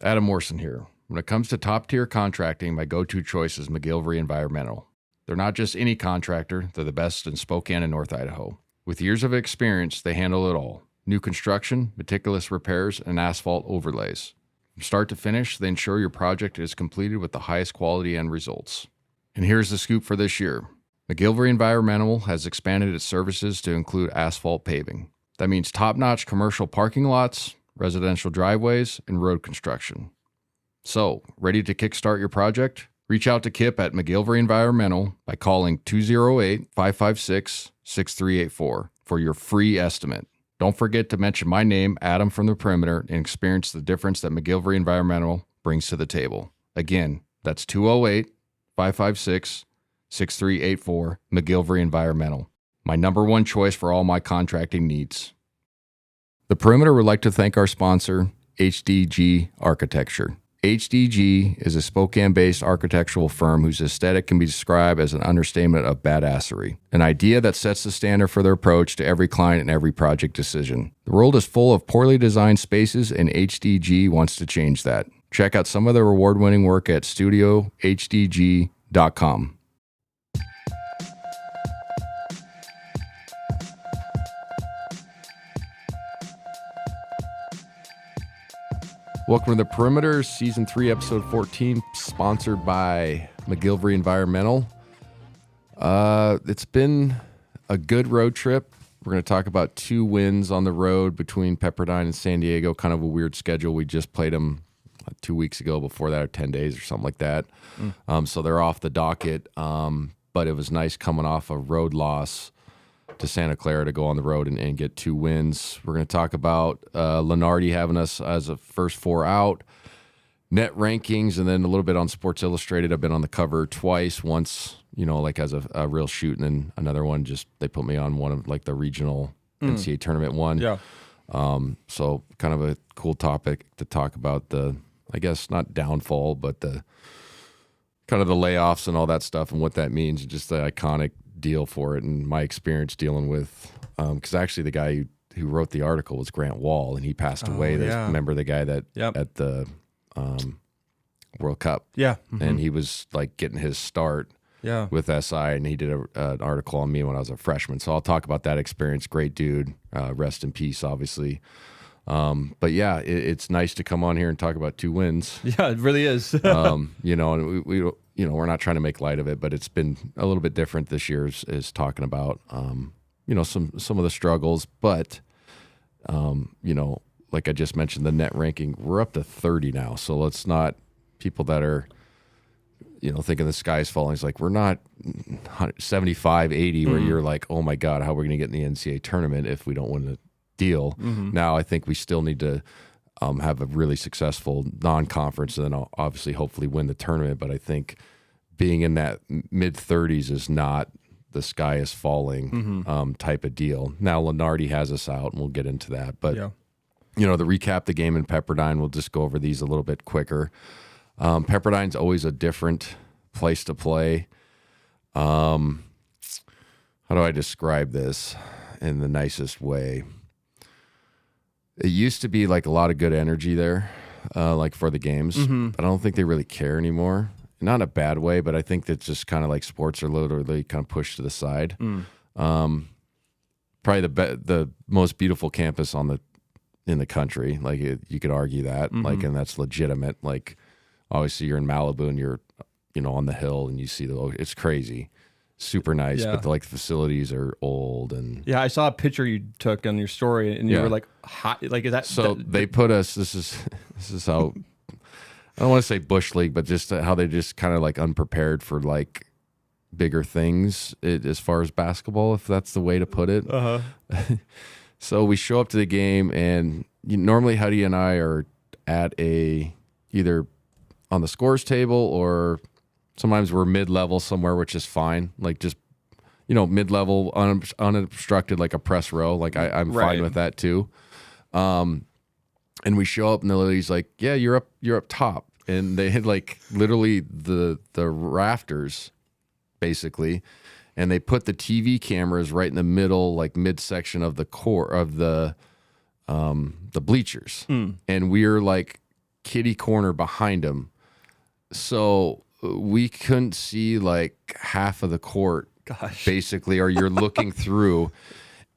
Adam Morrison here. When it comes to top-tier contracting, my go-to choice is McGillivray Environmental. They're not just any contractor, they're the best in Spokane and North Idaho. With years of experience, they handle it all. New construction, meticulous repairs, and asphalt overlays. From start to finish, they ensure your project is completed with the highest quality end results. And here's the scoop for this year. McGillivray Environmental has expanded its services to include asphalt paving. That means top-notch commercial parking lots, residential driveways, and road construction. So, ready to kickstart your project? Reach out to Kip at McGillivray Environmental by calling 208-556-6384 for your free estimate. Don't forget to mention my name, Adam from the Perimeter, and experience the difference that McGillivray Environmental brings to the table. Again, that's 208-556-6384, McGillivray Environmental. My number one choice for all my contracting needs. The Perimeter would like to thank our sponsor, HDG Architecture. HDG is a Spokane-based architectural firm whose aesthetic can be described as an understatement of badassery, an idea that sets the standard for their approach to every client and every project decision. The world is full of poorly designed spaces, and HDG wants to change that. Check out some of their award-winning work at studiohdg.com. Welcome to The Perimeter, Season 3, Episode 14, sponsored by McGillivray Environmental. It's been a good road trip. We're going to talk about 2 wins on the road between Pepperdine and San Diego, kind of a weird schedule. We just played them 2 weeks ago, before that, or 10 days or something like that. So they're off the docket, but it was nice coming off a road loss to Santa Clara to go on the road and get 2 wins. We're going to talk about Lenardi having us as a first 4 out, net rankings, and then a little bit on Sports Illustrated. I've been on the cover twice, once, like as a real shoot, and then another one, just they put me on one of like the regional NCAA tournament one. Yeah. So kind of a cool topic to talk about, the, I guess, not downfall, but the kind of the layoffs and all that stuff and what that means, and just the iconic deal for it, and my experience dealing with, because actually the guy who wrote the article was Grant Wall, and he passed away. Remember the guy that at the World Cup, and he was like getting his start with SI, and he did an article on me when I was a freshman. So I'll talk about that experience. Great dude, rest in peace, obviously. But yeah, it's nice to come on here and talk about 2 wins. Yeah, it really is. And we we're not trying to make light of it, but it's been a little bit different this year, is talking about, some of the struggles. But, like I just mentioned, the net ranking, we're up to 30 now. So let's not, people that are, thinking the sky's falling, it's like, we're not 75, 80, where you're like, oh my God, how are we going to get in the NCAA tournament if we don't win the deal? Now I think we still need to have a really successful non-conference, and then obviously hopefully win the tournament. But I think being in that mid-30s is not the sky is falling type of deal. Now Lenardi has us out, and we'll get into that. But, to recap the game in Pepperdine, we'll just go over these a little bit quicker. Pepperdine's always a different place to play. How do I describe this in the nicest way? It used to be like a lot of good energy there, like for the games. But I don't think they really care anymore. Not in a bad way, but I think that's just kind of like sports are literally kind of pushed to the side. Probably the most beautiful campus in the country. Like you could argue that, and that's legitimate. Like obviously you're in Malibu and you're, on the hill and you see it's crazy. Super nice, but the facilities are old. And I saw a picture you took on your story, and you were like, hot. Like, is that so? They put us. This is how, I don't want to say bush league, but just how they just kind of like unprepared for like bigger things as far as basketball, if that's the way to put it. So we show up to the game, and normally Huddy and I are at either on the scores table, or sometimes we're mid-level somewhere, which is fine. Like just, mid-level, unobstructed, like a press row. Like I'm fine with that too. And we show up, and the lady's like, "Yeah, you're up top." And they had like literally the rafters, basically, and they put the TV cameras right in the middle, like midsection of the core of the bleachers, and we're like kitty corner behind him. So we couldn't see like half of the court, basically, or you're looking through.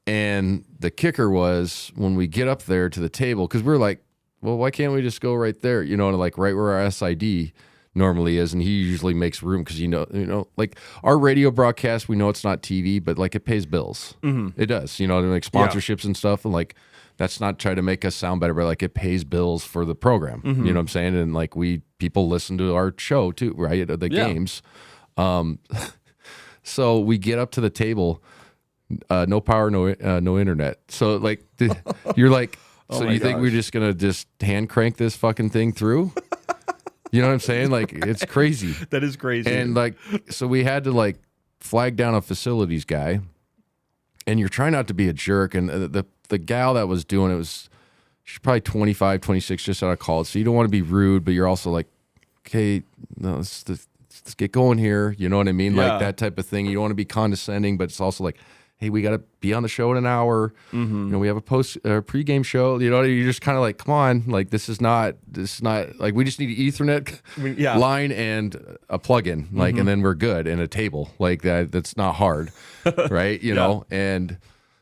And the kicker was when we get up there to the table, because we're like, well, why can't we just go right there? You know, like right where our SID normally is, and he usually makes room because you know, like our radio broadcast, we know it's not TV, but like it pays bills. It does, you know, like sponsorships and stuff, and like that's not trying to make us sound better, but like it pays bills for the program. You know what I'm saying? And like people listen to our show too, right? The games. So we get up to the table, no power, no internet. So like you're like, so you think we're just gonna just hand crank this fucking thing through? You know what I'm saying? Like, it's crazy. That is crazy. And like, so we had to like flag down a facilities guy, and you're trying not to be a jerk. And the gal that was doing it she's probably 25, 26, just out of college. So you don't want to be rude, but you're also like, okay, no, let's get going here. You know what I mean? Yeah. Like that type of thing. You don't want to be condescending, but it's also like, hey, we got to be on the show in an hour. You know, we have a pregame show. You know, you're just kind of like, come on, like this is not like we just need an Ethernet line and a plug-in, like, and then we're good, and a table like that. That's not hard, right? You know, and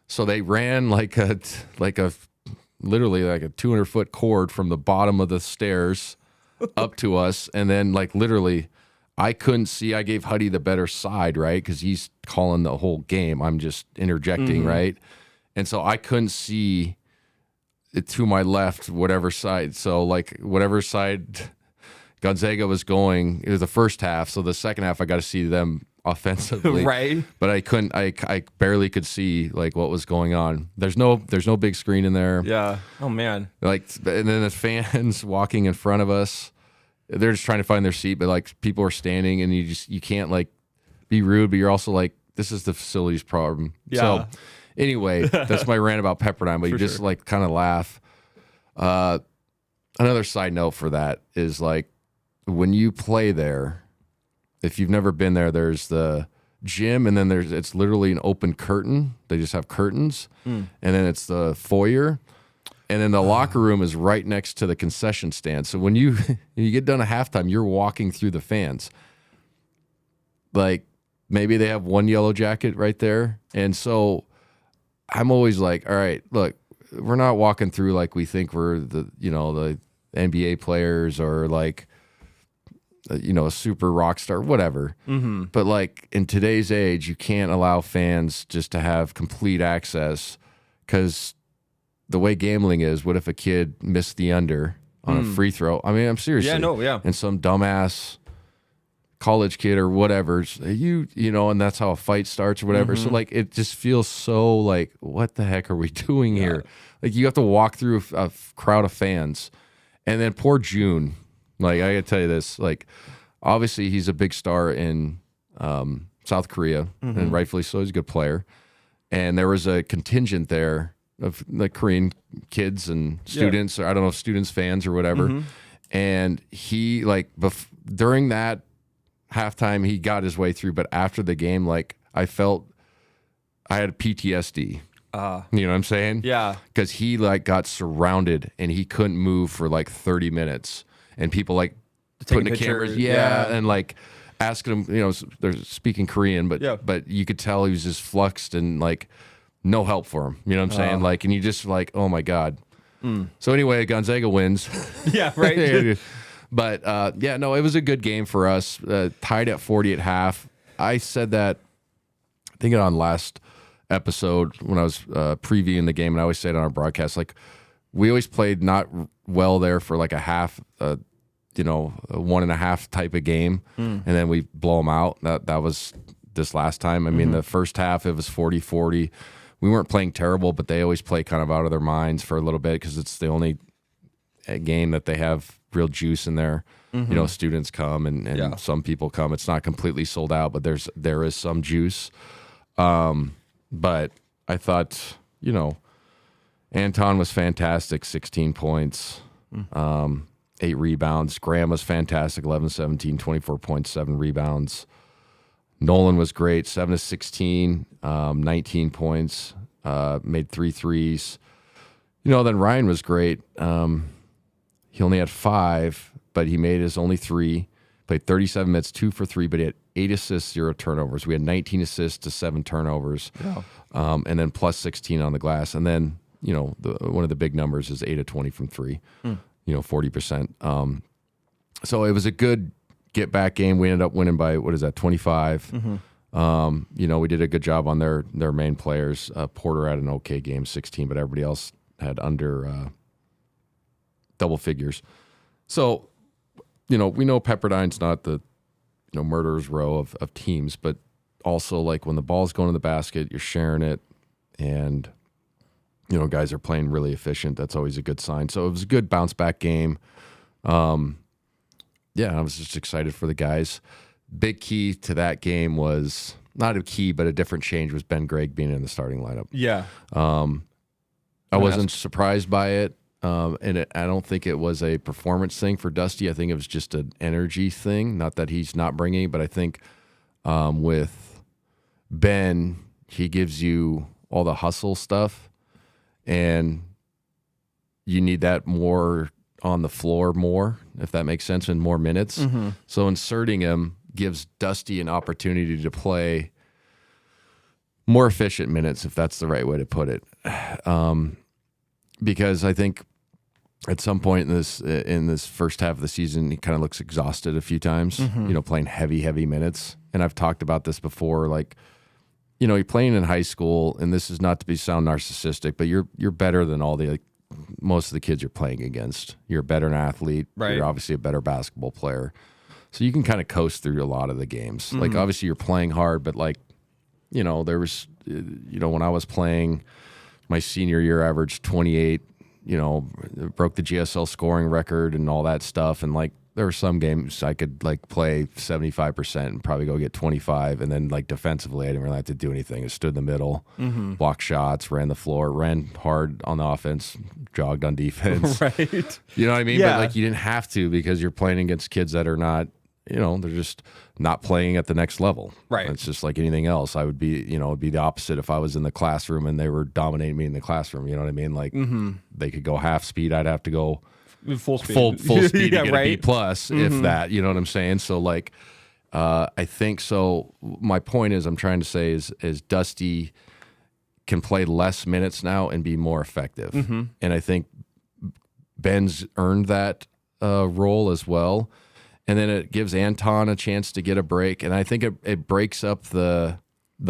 so they ran like a literally like a 200-foot cord from the bottom of the stairs up to us, and then like literally. I couldn't see. I gave Huddy the better side, right? Because he's calling the whole game. I'm just interjecting, right? And so I couldn't see it to my left, whatever side. So like whatever side Gonzaga was going, it was the first half. So the second half, I got to see them offensively, right? But I couldn't. I barely could see like what was going on. There's no big screen in there. Yeah. Oh man. Like, and then the fans walking in front of us. They're just trying to find their seat, but like people are standing, and you can't like be rude, but you're also like, this is the facilities problem. Yeah. So anyway, that's my rant about Pepperdine, but you just like kind of laugh. Another side note for that is like when you play there, if you've never been there, there's the gym, and then it's literally an open curtain. They just have curtains, and then it's the foyer. And then the locker room is right next to the concession stand. So when you get done at halftime, you're walking through the fans. Like maybe they have one yellow jacket right there. And so I'm always like, all right, look, we're not walking through like we think we're the NBA players or like, a super rock star, whatever. But like in today's age, you can't allow fans just to have complete access because the way gambling is, what if a kid missed the under on a free throw? I mean, I'm serious. And some dumbass college kid or whatever, you know, and that's how a fight starts or whatever. So like, it just feels so like, what the heck are we doing here? Like you have to walk through a crowd of fans, and then poor June. Like I gotta tell you this, like obviously he's a big star in South Korea, and rightfully so. He's a good player, and there was a contingent there of like Korean kids and students, or I don't know if students, fans or whatever. And he like during that halftime, he got his way through. But after the game, like I felt I had PTSD. You know what I'm saying? Yeah. Because he like got surrounded and he couldn't move for like 30 minutes. And people like putting the cameras, and like asking him, you know, they're speaking Korean, but you could tell he was just fluxed and like no help for him. You know what I'm saying? Like, and you just like, oh my God. So anyway, Gonzaga wins. Yeah, right. But no, it was a good game for us. Tied at 40 at half. I said that, I think on last episode when I was previewing the game, and I always say it on our broadcast, like we always played not well there for like a half, a 1.5 type of game, and then we blow them out. That was this last time. I mean, the first half, it was 40-40. We weren't playing terrible, but they always play kind of out of their minds for a little bit because it's the only game that they have real juice in there. You know, students come and some people come. It's not completely sold out, but there is some juice. But I thought, you know, Anton was fantastic, 16 points, 8 rebounds. Graham was fantastic, 11-17, 24 points, 7 rebounds. Nolan was great, 7-16, 19 points, made 3 threes. You know, then Ryan was great. he only had 5, but he made his only 3. Played 37 minutes, 2 for 3, but he had 8 assists, 0 turnovers. We had 19 assists to 7 turnovers, and then plus 16 on the glass. And then, one of the big numbers is 8 of 20 from 3, 40%. So it was a good get-back game. We ended up winning by, 25. We did a good job on their main players. Porter had an okay game, 16, but everybody else had under double figures. So, we know Pepperdine's not the, murderer's row of teams, but also like when the ball's going in the basket, you're sharing it, and, guys are playing really efficient. That's always a good sign. So it was a good bounce back game. I was just excited for the guys. Big key to that game was not a key, but a different change was Ben Gregg being in the starting lineup. Yeah. I wasn't surprised by it. I don't think it was a performance thing for Dusty. I think it was just an energy thing. Not that he's not bringing, but I think with Ben, he gives you all the hustle stuff, and you need that more on the floor more, if that makes sense, in more minutes. So inserting him gives Dusty an opportunity to play more efficient minutes, if that's the right way to put it. Because I think at some point in this first half of the season, he kind of looks exhausted a few times, playing heavy minutes. And I've talked about this before, like, you're playing in high school, and this is not to sound narcissistic, but you're better than most of the kids you're playing against. You're a better athlete. Right. You're obviously a better basketball player. So you can kind of coast through a lot of the games. Like, obviously you're playing hard, but like, there was, when I was playing my senior year, averaged 28, broke the GSL scoring record and all that stuff. And like, there were some games I could like play 75% and probably go get 25. And then like defensively, I didn't really have to do anything. I stood in the middle, blocked shots, ran the floor, ran hard on the offense, jogged on defense. Right. You know what I mean? Yeah. But like, you didn't have to, because you're playing against kids that are not, they're just not playing at the next level. Right. It's just like anything else. I would be, it'd be the opposite if I was in the classroom and they were dominating me in the classroom. You know what I mean? Like, they could go half speed. I'd have to go full speed, full speed yeah, to get right? a B plus, if that. You know what I'm saying? So like, I think so. My point is, I'm trying to say is Dusty can play less minutes now and be more effective, and I think Ben's earned that role as well. And then it gives Anton a chance to get a break, and I think it breaks up the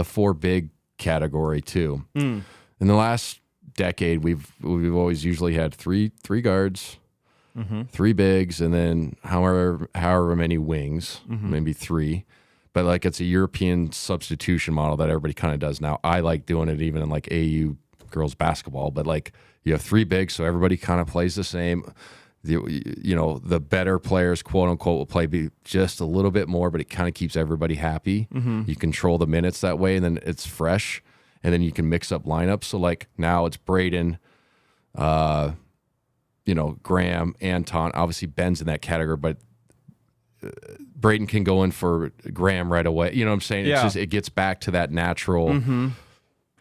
4 big category too. In the last decade, we've always usually had three guards, 3 bigs, and then however many wings, maybe 3. But like, it's a European substitution model that everybody kind of does now. I like doing it even in like AU girls basketball, but like, you have 3 bigs, so everybody kind of plays the same. The better players, quote unquote, will play just a little bit more, but it kind of keeps everybody happy. You control the minutes that way, and then it's fresh, and then you can mix up lineups. So like, now it's Braden, Graham, Anton. Obviously Ben's in that category, but Braden can go in for Graham right away. You know what I'm saying? Yeah. It's just, it gets back to that natural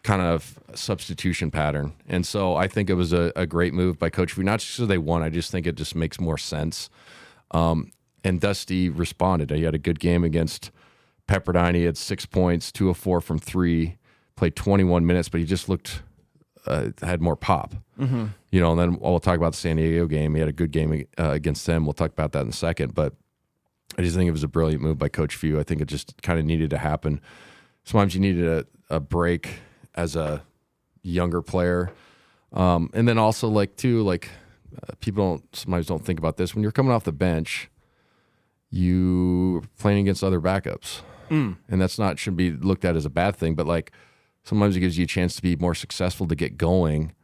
kind of substitution pattern. And so I think it was a great move by Coach V, not just because they won. I just think it just makes more sense. And Dusty responded. He had a good game against Pepperdine. He had 6 points, 2 of 4 from 3, played 21 minutes, but he just looked, had more pop. And then we'll talk about the San Diego game. He had a good game against them. We'll talk about that in a second. But I just think it was a brilliant move by Coach Few. I think it just kind of needed to happen. Sometimes you needed a break as a younger player. And then also people sometimes don't think about this. When you're coming off the bench, you playing against other backups. And that's shouldn't be looked at as a bad thing, but like, sometimes it gives you a chance to be more successful, to get going,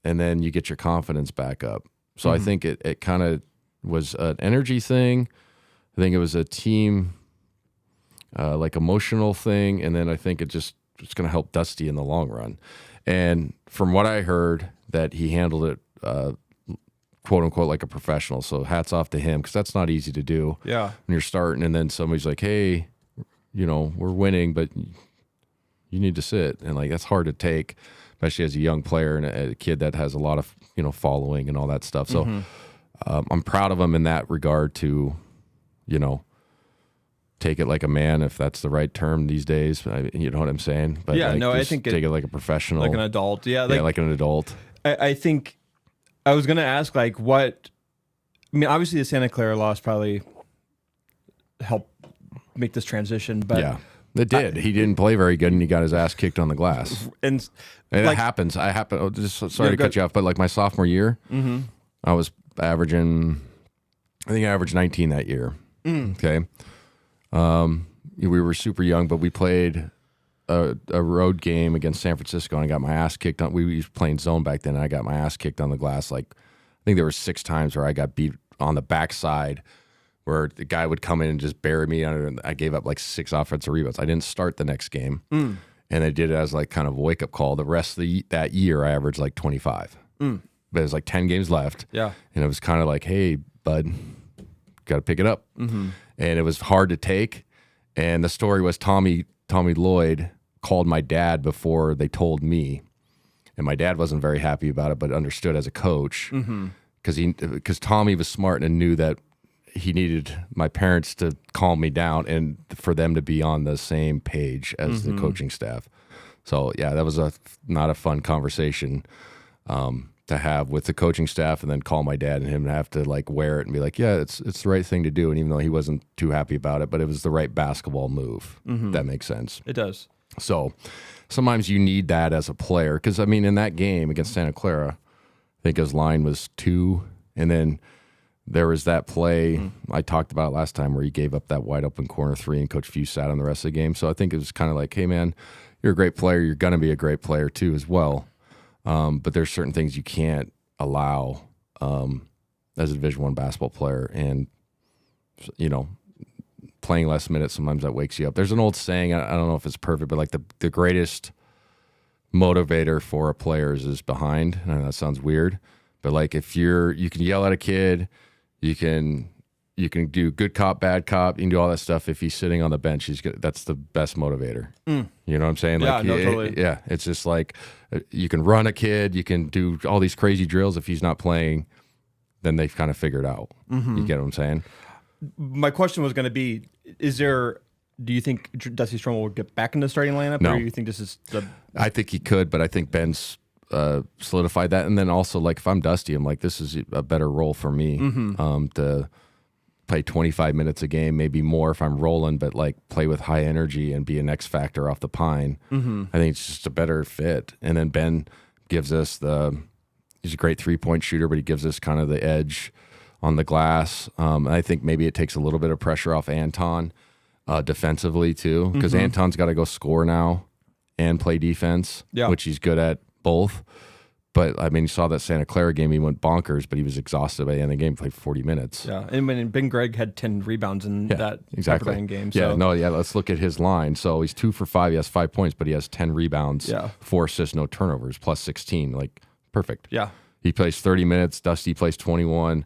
and then you get your confidence back up. So I think it kind of was an energy thing. I think it was a team, emotional thing. And then I think it's going to help Dusty in the long run. And from what I heard, that he handled it, quote unquote, like a professional. So hats off to him, because that's not easy to do. Yeah. When you're starting and then somebody's like, hey, we're winning, but you need to sit. And like, that's hard to take, especially as a young player and a kid that has a lot of, following and all that stuff. So I'm proud of him in that regard to, take it like a man, if that's the right term these days. You know what I'm saying? But Yeah, no, I just think take it like a professional, like an adult. Yeah, like an adult. I think I was gonna ask what. I mean, obviously the Santa Clara loss probably helped make this transition, but yeah, it did. He didn't play very good, and he got his ass kicked on the glass. And it happens. Sorry to cut you off, but like my sophomore year, I was averaging. I think I averaged 19 that year. Okay. We were super young, but we played a road game against San Francisco, and I got my ass kicked on. We were playing zone back then, and I got my ass kicked on the glass. Like, I think there were 6 times where I got beat on the backside, where the guy would come in and just bury me under. And I gave up like 6 offensive rebounds. I didn't start the next game, and I did it as like kind of a wake up call. The rest of that year, I averaged like 25. But it was like 10 games left. Yeah, and it was kind of like, hey, bud, got to pick it up. And it was hard to take. And the story was Tommy Lloyd called my dad before they told me, and my dad wasn't very happy about it, but understood as a coach because Tommy was smart and knew that he needed my parents to calm me down and for them to be on the same page as the coaching staff. So yeah, that was not a fun conversation to have with the coaching staff, and then call my dad and him have to like wear it and be like, yeah, it's the right thing to do. And even though he wasn't too happy about it, but it was the right basketball move. That makes sense. It does. So sometimes you need that as a player. Because, I mean, in that game against Santa Clara, I think his line was 2. And then there was that play I talked about last time where he gave up that wide open corner 3 and Coach Few sat on the rest of the game. So I think it was kind of like, hey, man, you're a great player. You're going to be a great player too as well. But there's certain things you can't allow as a Division I basketball player. And, playing less minutes, sometimes that wakes you up. There's an old saying, I don't know if it's perfect, but like the greatest motivator for a player is behind. I know that sounds weird, but like if you can yell at a kid, you can do good cop, bad cop, you can do all that stuff. If he's sitting on the bench, that's the best motivator. You know what I'm saying? Yeah, like, totally. Yeah, it's just like you can run a kid, you can do all these crazy drills. If he's not playing, then they've kind of figured out. You get what I'm saying? My question was going to be, do you think Dusty Stromer will get back in the starting lineup? No. Or do you think this is I think he could, but I think Ben's solidified that. And then also, like, if I'm Dusty, I'm like, this is a better role for me to play 25 minutes a game, maybe more if I'm rolling, but like play with high energy and be an X factor off the pine. I think it's just a better fit. And then Ben gives us he's a great 3-point shooter, but he gives us kind of the edge on the glass. I think maybe it takes a little bit of pressure off Anton defensively too, because Anton's got to go score now and play defense, which he's good at both. But, I mean, you saw that Santa Clara game, he went bonkers, but he was exhausted by the end of the game, played 40 minutes. Yeah, and when Ben Gregg had 10 rebounds in that Pepperdine game. So. Let's look at his line. So he's 2 for 5, he has 5 points, but he has 10 rebounds, 4 assists, no turnovers, plus 16. Like, perfect. Yeah. He plays 30 minutes, Dusty plays 21.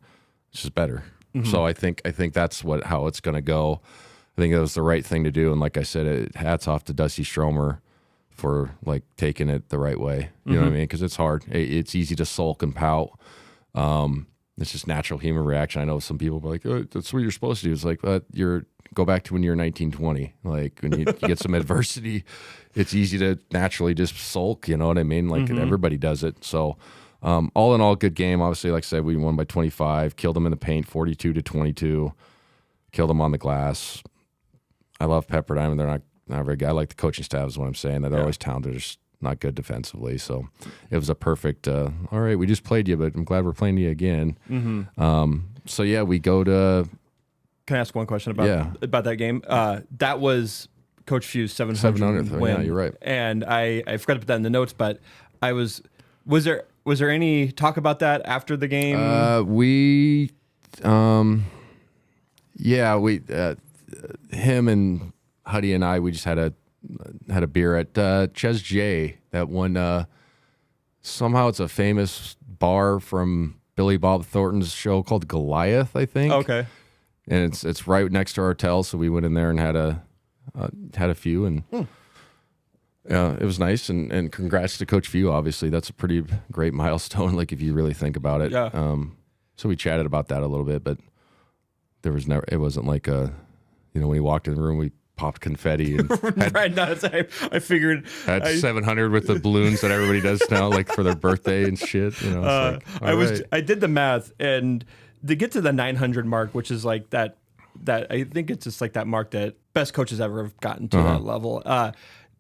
It's just better. So I think that's how it's going to go. I think that was the right thing to do. And like I said, hats off to Dusty Stromer for like taking it the right way. You know what I mean? Because it's hard. It's easy to sulk and pout. It's just natural human reaction. I know some people are like, oh, that's what you're supposed to do. It's like, go back to when you're 1920. Like when you get some adversity, it's easy to naturally just sulk. You know what I mean? Like everybody does it. So all in all, good game. Obviously, like I said, we won by 25. Killed them in the paint, 42-22. Killed them on the glass. I love Pepperdine, and they're not very good. I like the coaching staff is what I'm saying. They're always talented. They're just not good defensively. So it was a perfect, all right, we just played you, but I'm glad we're playing you again. So, yeah, we go to... Can I ask one question about that game? That was Coach Few's 700th win. Yeah, you're right. And I forgot to put that in the notes, but was there any talk about that after the game? Him and Huddy and I, we just had a beer at Ches J. That one, somehow it's a famous bar from Billy Bob Thornton's show called Goliath, I think. Okay. And it's right next to our hotel, so we went in there and had a few, and it was nice. And congrats to Coach Few. Obviously, that's a pretty great milestone. Like if you really think about it. Yeah. So we chatted about that a little bit, but it wasn't like when he walked in the room, we popped confetti and Right. No, I figured had 700 with the balloons that everybody does now, like for their birthday and shit. I did the math, and to get to the 900 mark, which is like that I think it's just like that mark that best coaches ever have gotten to that level.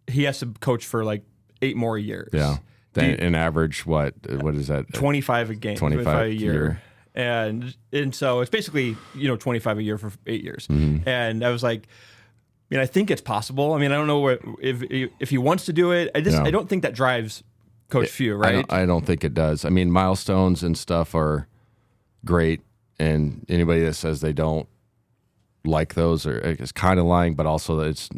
He has to coach for like 8 more years. Yeah. In average, what is that? 25 a game, 25 a year. And so it's basically 25 a year for 8 years. Mm-hmm. And I was like, I think it's possible. I mean, I don't know if he wants to do it. I don't think that drives Coach Few, right? I don't think it does. I mean, milestones and stuff are great, and anybody that says they don't like those is kind of lying. But also, it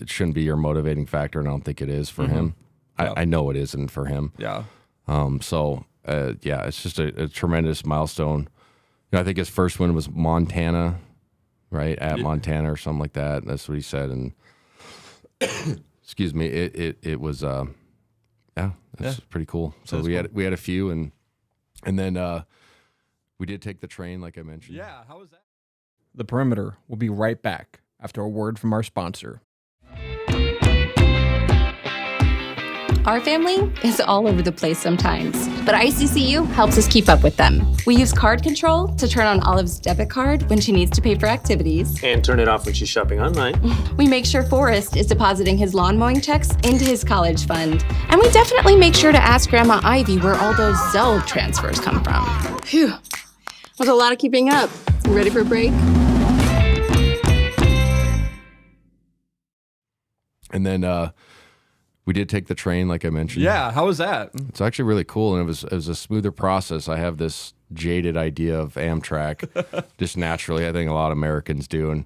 shouldn't be your motivating factor, and I don't think it is for him. Yeah. I know it isn't for him. Yeah. It's just a tremendous milestone. I think his first win was Montana, right? At Montana or something like that. That's what he said. And excuse me, it was pretty cool. So we had a few, and then we did take the train, like I mentioned. Yeah, how was that? The Perimeter will be right back after a word from our sponsor. Our family is all over the place sometimes, but ICCU helps us keep up with them. We use card control to turn on Olive's debit card when she needs to pay for activities. And turn it off when she's shopping online. We make sure Forrest is depositing his lawn mowing checks into his college fund. And we definitely make sure to ask Grandma Ivy where all those Zelle transfers come from. Phew, was a lot of keeping up. You ready for a break? And then we did take the train, like I mentioned. Yeah, how was that? It's actually really cool, and it was a smoother process. I have this jaded idea of Amtrak, just naturally. I think a lot of Americans do, and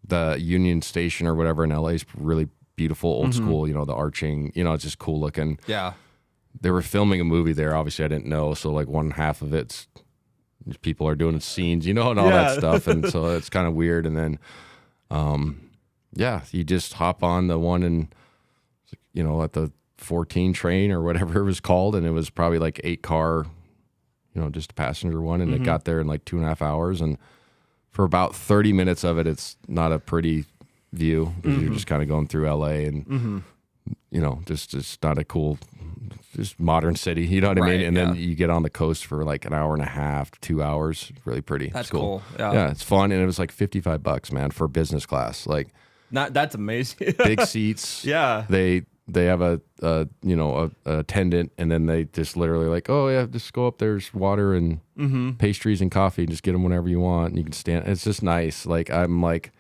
the Union Station or whatever in LA is really beautiful, old school. The arching. It's just cool looking. Yeah. They were filming a movie there. Obviously, I didn't know, so like one half of it's people are doing scenes, and all that stuff, and so it's kind of weird. And then, you just hop on the one and. At the 14 train or whatever it was called, and it was probably like 8-car, just a passenger one, and it got there in like 2.5 hours, and for about 30 minutes of it, it's not a pretty view because you're just kind of going through LA and just not a cool, just modern city, you know what I mean? And then you get on the coast for like an hour and a half, 2 hours, really pretty. That's cool. Yeah, it's fun, and it was like $55, man, for business class, like. That's amazing. Big seats. Yeah. They have a attendant, and then they just literally like, oh yeah, just go up. There's water and pastries and coffee. And just get them whenever you want. And you can stand. It's just nice. Like I'm like,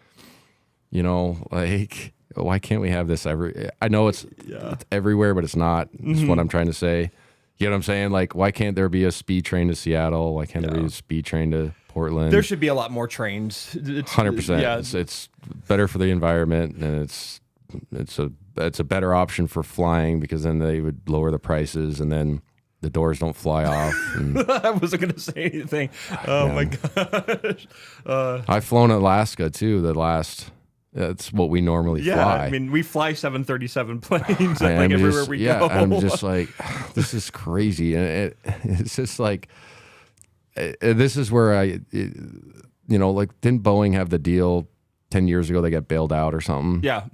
why can't we have this every? I know it's everywhere, but it's not. That's what I'm trying to say. You know what I'm saying? Like, why can't there be a speed train to Seattle? Why can't there be a speed train to Portland? There should be a lot more trains. 100%. Yeah. It's better for the environment, and it's a better option for flying because then they would lower the prices, and then the doors don't fly off. And, I wasn't going to say anything. Oh my gosh. I've flown Alaska too. That's what we normally fly. I mean, we fly 737 planes everywhere we go. I'm just like, this is crazy. And it's just like, this is where didn't Boeing have the deal 10 years ago? They got bailed out or something. Yeah.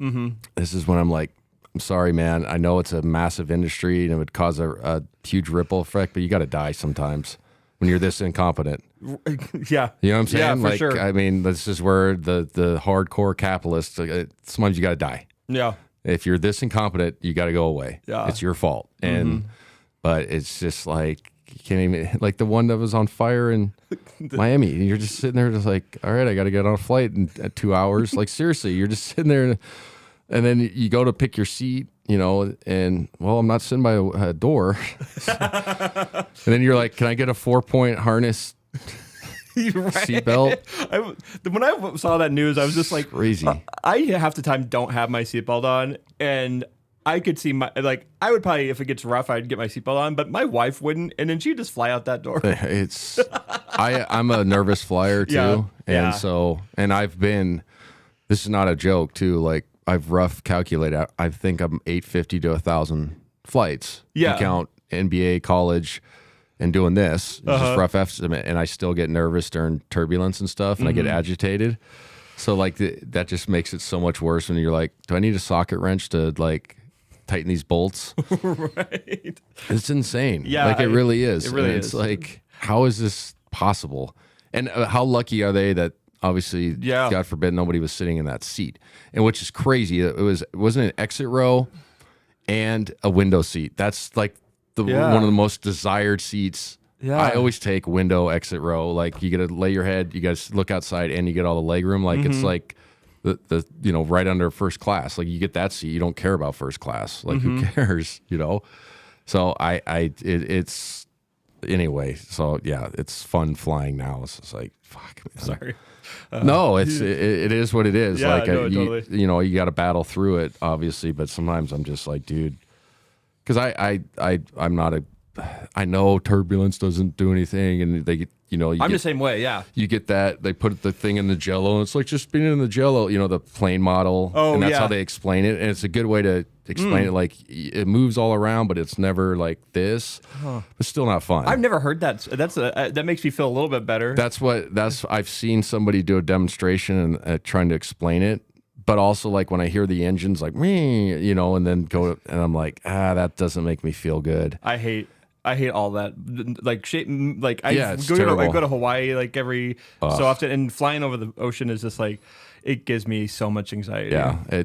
This is when I'm like, I'm sorry, man. I know it's a massive industry and it would cause a huge ripple effect, but you got to die sometimes when you're this incompetent. Yeah. You know what I'm saying? Yeah, for sure. I mean, this is where the hardcore capitalists, sometimes you got to die. Yeah. If you're this incompetent, you got to go away. Yeah. It's your fault. But it's just like, you can't even, like the one that was on fire in Miami. You're just sitting there just like, all right, I got to get on a flight at 2 hours. Like, seriously, you're just sitting there and then you go to pick your seat, and, well, I'm not sitting by a door. And then you're like, can I get a 4-point harness seatbelt? When I saw that news, I was just like, crazy. I half the time don't have my seatbelt on, and I could see I would probably, if it gets rough, I'd get my seatbelt on, but my wife wouldn't, and then she'd just fly out that door. I'm a nervous flyer too. And I've been, this is not a joke too, like I've rough calculated, I think I'm 850 to 1,000 flights. Yeah. You count NBA, college, and doing this. It's just rough estimate, and I still get nervous during turbulence and stuff, and I get agitated. So like that just makes it so much worse when you're like, do I need a socket wrench to like tighten these bolts? Right. It's insane. Yeah, like it really is. It really and it's is. like, how is this possible? And how lucky are they that obviously, God forbid, nobody was sitting in that seat, and which is crazy. It wasn't an exit row and a window seat. That's like one of the most desired seats. Yeah. I always take window, exit row. Like you got to lay your head, you got to look outside, and you get all the leg room. Like it's like the right under first class. Like you get that seat, you don't care about first class. Like who cares, So it's anyway. So yeah, it's fun flying now. It's just like fuck, man. Sorry. No, it is what it is. Yeah, like no, totally. you got to battle through it, obviously. But sometimes I'm just like, dude, because I'm not I know turbulence doesn't do anything, and I'm the same way. Yeah. You get that they put the thing in the Jello, and it's like just being in the Jello, the plane model, and that's how they explain it, and it's a good way to explain it. Like it moves all around, but it's never like this. It's still not fun. I've never heard that. That makes me feel a little bit better. I've seen somebody do a demonstration and trying to explain it. But also, like when I hear the engines, like me, and then go, and I'm like, that doesn't make me feel good. I hate all that. Like shape. Like I go to Hawaii like every so often, and flying over the ocean is just like it gives me so much anxiety. Yeah.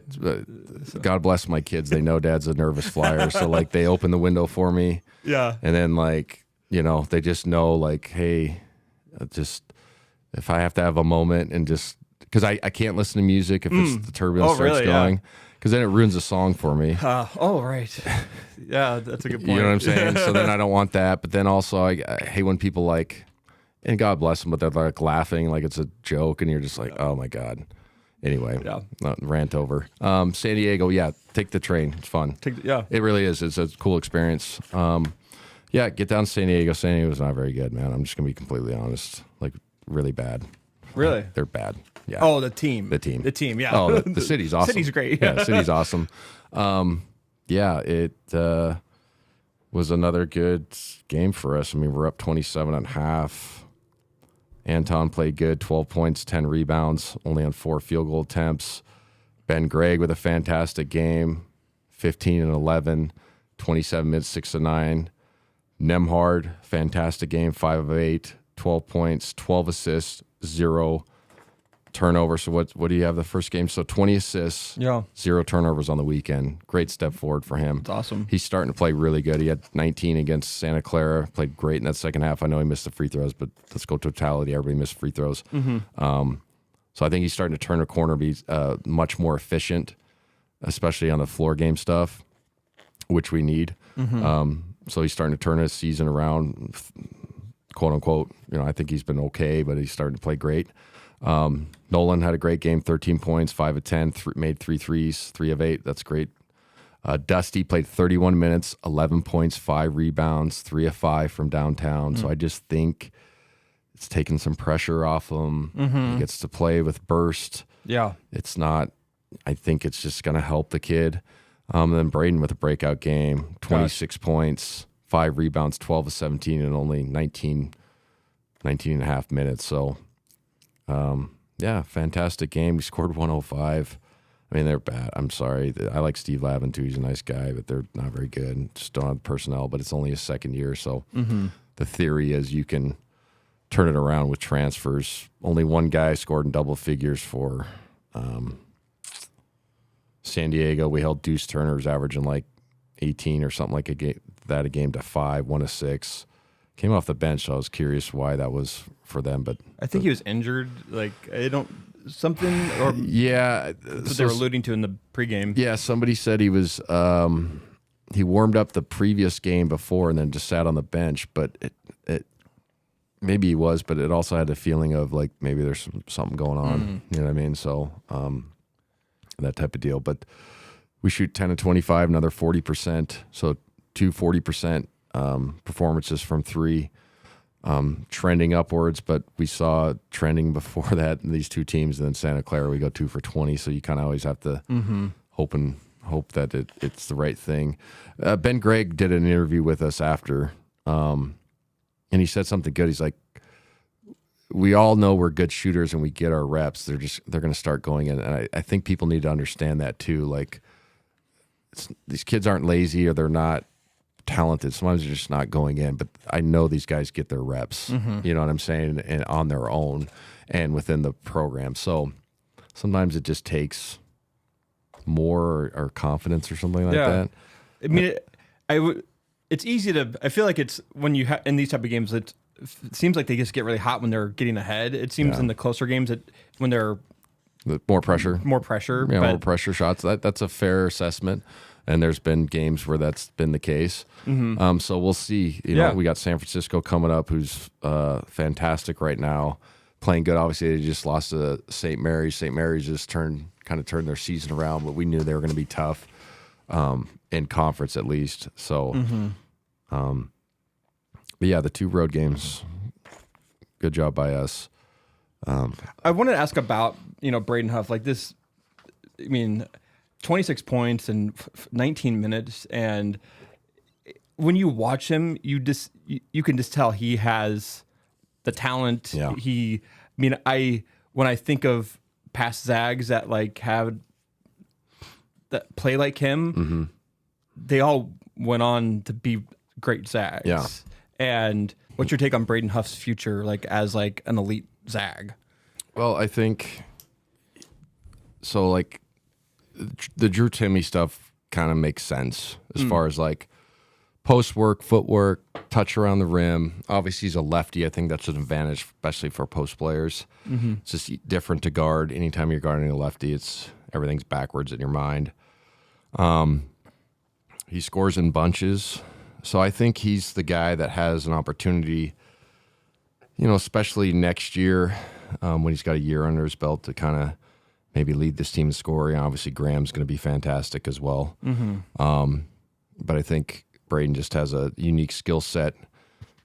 God bless my kids. They know Dad's a nervous flyer, so like they open the window for me. Yeah. And then like they just know like, hey, just if I have to have a moment and just. Because I can't listen to music if it's the turbulence starts going, because then it ruins the song for me. Right. Yeah, that's a good point. You know what I'm saying? So then I don't want that. But then also I hate when people like, and God bless them, but they're like laughing like it's a joke, and you're just like, oh my God. Anyway, rant over. San Diego, take the train. It's fun. It really is. It's a cool experience. Get down to San Diego. San Diego's not very good, man. I'm just gonna be completely honest. Like really bad. Really? They're bad. Yeah. Oh, the team. Yeah. Oh, the city's awesome. City's great. Yeah, the city's awesome. It was another good game for us. I mean, we're up 27.5. Anton played good, 12 points, 10 rebounds, only on 4 field goal attempts. Ben Gregg with a fantastic game, 15 and 11, 27 minutes, 6 of 9. Nemhard, fantastic game, 5 of 8, 12 points, 12 assists, 0 turnover. So what do you have the first game? So 20 assists, 0 turnovers on the weekend. Great step forward for him. That's awesome. He's starting to play really good. He had 19 against Santa Clara, played great in that second half. I know he missed the free throws, but let's go totality. Everybody missed free throws. So I think he's starting to turn a corner, be much more efficient, especially on the floor game stuff, which we need. So he's starting to turn his season around, quote unquote. I think he's been okay, but he's starting to play great. Nolan had a great game, 13 points, 5 of 10, made 3 threes, 3 of 8. That's great. Dusty played 31 minutes, 11 points, 5 rebounds, 3 of 5 from downtown. So I just think it's taking some pressure off him. He gets to play with burst. Yeah. It's not, I think it's just going to help the kid. Then Braden with a breakout game, 26 points, 5 rebounds, 12 of 17, and only 19 and a half minutes. So, fantastic game. We scored 105. I mean, they're bad. I'm sorry. I like Steve Lavin, too. He's a nice guy, but they're not very good. Just don't have personnel, but it's only his second year. So the theory is you can turn it around with transfers. Only one guy scored in double figures for San Diego. We held Deuce Turner's averaging like 18 or something like a game to 5, 1 of 6. Came off the bench, so I was curious why that was for them. But I think he was injured. Like that's what they were alluding to in the pregame. Yeah, somebody said he was. He warmed up the previous game before and then just sat on the bench. But it maybe he was, but it also had a feeling of like maybe there's something going on. You know what I mean? So that type of deal. But we shoot 10 of 25, another 40%. So 40% performances from 3, trending upwards, but we saw trending before that in these 2 teams, and then Santa Clara we go 2 for 20, so you kind of always have to hope that it's the right thing. Ben Gregg did an interview with us after, and he said something good. He's like, we all know we're good shooters and we get our reps. They're going to start going in. And I think people need to understand that too. Like, these kids aren't lazy or they're not talented. Sometimes they're just not going in. But I know these guys get their reps. You know what I'm saying? And on their own and within the program. So sometimes it just takes more or confidence or something like that. I mean, it's easy to. I feel like it's when you in these type of games, it seems like they just get really hot when they're getting ahead. It seems in the closer games that when they're more pressure, more pressure shots. That's a fair assessment. And there's been games where that's been the case. So we'll see. You know, we got San Francisco coming up, who's fantastic right now, playing good. Obviously, they just lost to St. Mary's. St. Mary's just turned their season around, but we knew they were going to be tough in conference at least. So, but yeah, the 2 road games, good job by us. I wanted to ask about Braden Huff, like this. I mean, 26 points in 19 minutes, and when you watch him, you can just tell he has the talent. Yeah. When I think of past Zags that play like him, they all went on to be great Zags. Yeah. And what's your take on Braden Huff's future, as an elite Zag? Well, I think so. The Drew Timme stuff kind of makes sense as far as post work, footwork, touch around the rim. Obviously, he's a lefty. I think that's an advantage, especially for post players. It's just different to guard. Anytime you're guarding a lefty, everything's backwards in your mind. He scores in bunches. So I think he's the guy that has an opportunity, especially next year when he's got a year under his belt to kind of maybe lead this team in scoring. Obviously, Graham's going to be fantastic as well. But I think Braden just has a unique skill set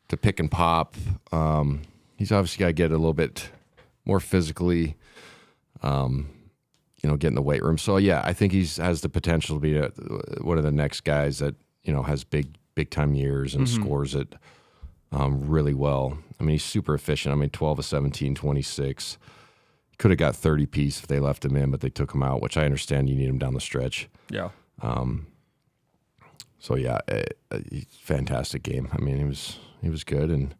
to pick and pop. He's obviously got to get a little bit more physically, get in the weight room. So, yeah, I think he has the potential to be one of the next guys that, has big time years and scores it really well. I mean, he's super efficient. I mean, 12 of 17, 26. Could have got 30 piece if they left him in, but they took him out, which I understand you need him down the stretch. Yeah. So yeah, fantastic game. I mean, he was good, and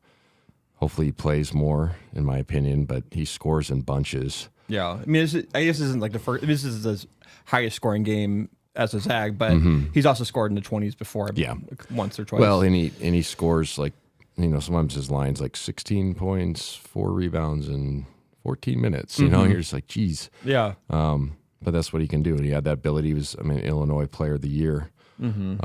hopefully he plays more, in my opinion. But he scores in bunches. Yeah, I mean, I guess this isn't the first. This is the highest scoring game as a Zag, but he's also scored in the 20s before. Once or twice. Well, and he scores sometimes his line's 16 points, 4 rebounds, and 14 minutes. You're just like, geez. Yeah. But that's what he can do. And he had that ability. He was, Illinois Player of the Year. And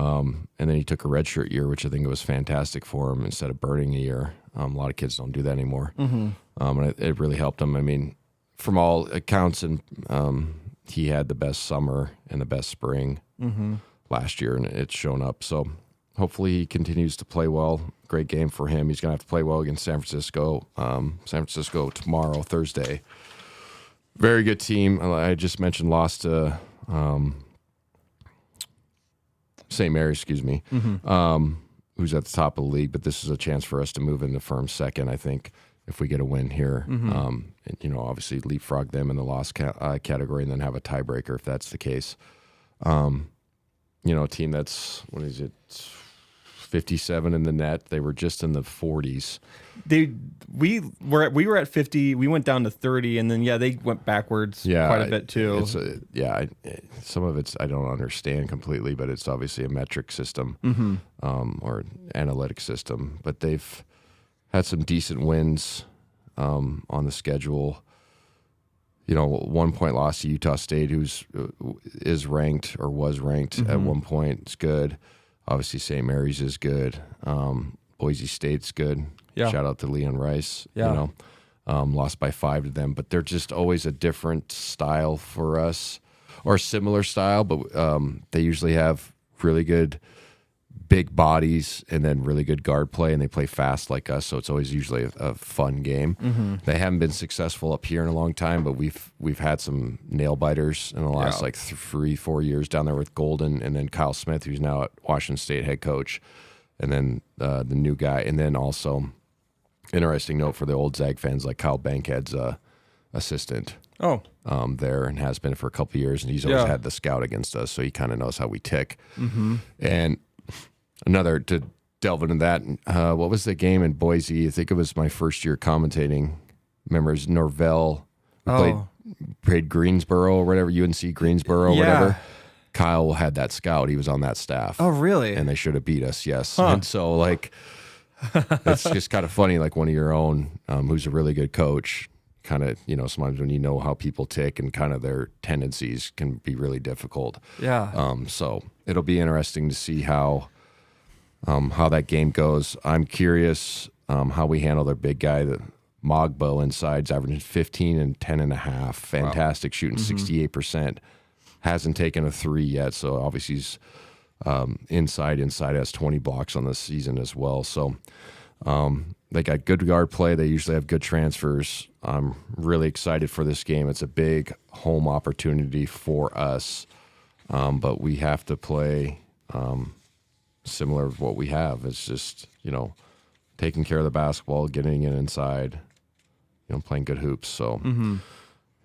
then he took a redshirt year, which I think was fantastic for him instead of burning a year. A lot of kids don't do that anymore. And it really helped him. I mean, from all accounts, and he had the best summer and the best spring last year, and it's shown up. So hopefully he continues to play well. Great game for him. He's going to have to play well against San Francisco. San Francisco tomorrow, Thursday. Very good team. I just mentioned lost to St. Mary's, who's at the top of the league. But this is a chance for us to move into firm second, I think, if we get a win here. And, obviously leapfrog them in the loss category and then have a tiebreaker if that's the case. A team that's, 57 in the net. They were just in the 40s. We were at 50. We went down to 30, and then they went backwards quite a bit too. Some of it's I don't understand completely, but it's obviously a metric system or analytic system. But they've had some decent wins on the schedule. 1 point loss to Utah State, is ranked or was ranked at one point. It's good. Obviously, St. Mary's is good. Boise State's good. Yeah. Shout out to Leon Rice. Yeah. Lost by 5 to them, but they're just always a different style for us, or a similar style. But they usually have really good big bodies and then really good guard play, and they play fast like us. So it's always usually a fun game. They haven't been successful up here in a long time, but we've had some nail biters in the last 3-4 years down there with Golden, and then Kyle Smith, who's now at Washington State head coach, and then the new guy, and then also interesting note for the old Zag fans, like Kyle Bankhead's assistant there and has been for a couple of years, and he's always had the scout against us, so he kind of knows how we tick. And another, to delve into that, what was the game in Boise? I think it was my first year commentating. Remember, it was Norvell. We played Greensboro or whatever, UNC Greensboro or whatever. Kyle had that scout. He was on that staff. Oh, really? And they should have beat us, yes. And so, like, it's just kind of funny, like one of your own who's a really good coach, kind of, you know, sometimes when you know how people tick and kind of their tendencies can be really difficult. Yeah. So it'll be interesting to see how that game goes. I'm curious how we handle their big guy, the Mogbo inside's averaging 15 and 10.5. Fantastic, shooting 68%. Hasn't taken a 3 yet, so obviously he's inside has 20 blocks on the season as well. So they got good guard play. They usually have good transfers. I'm really excited for this game. It's a big home opportunity for us, but we have to play similar to what we have. It's just, you know, taking care of the basketball, getting it inside, you know, playing good hoops. So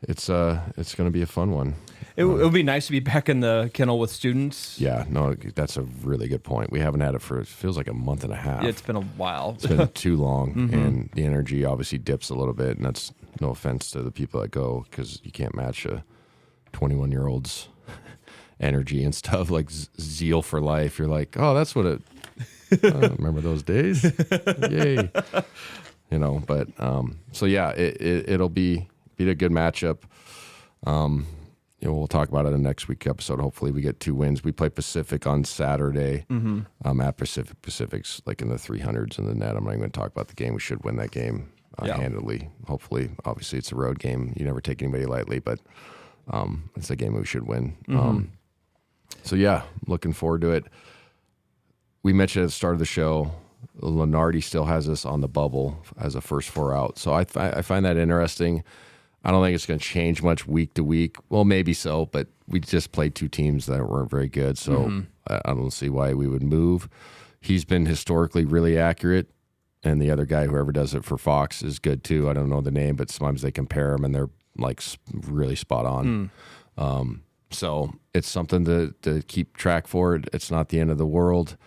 it's going to be a fun one. It would be nice to be back in the kennel with students. Yeah, no, that's a really good point. We haven't had it for, it feels like a month and a half. Yeah, it's been a while. It's been too long, and the energy obviously dips a little bit, and that's no offense to the people that go, because you can't match a 21-year-old's energy and stuff, like zeal for life. You're like, oh, that's what it, remember those days? Yay. You know, but, so yeah, it'll be a good matchup. You know, we'll talk about it in the next week episode. Hopefully we get 2 wins. We play Pacific on Saturday at Pacific. Pacific's like in the 300s in the net. I'm not even going to talk about the game. We should win that game handily. Hopefully, obviously it's a road game. You never take anybody lightly, but it's a game we should win. So yeah, looking forward to it. We mentioned at the start of the show, Lenardi still has us on the bubble as a first 4 out. So I find that interesting. I don't think it's going to change much week to week. Well, maybe so, but we just played 2 teams that weren't very good, so I don't see why we would move. He's been historically really accurate, and the other guy, whoever does it for Fox, is good too. I don't know the name, but sometimes they compare them, and they're like really spot on. So it's something to keep track for. It's not the end of the world,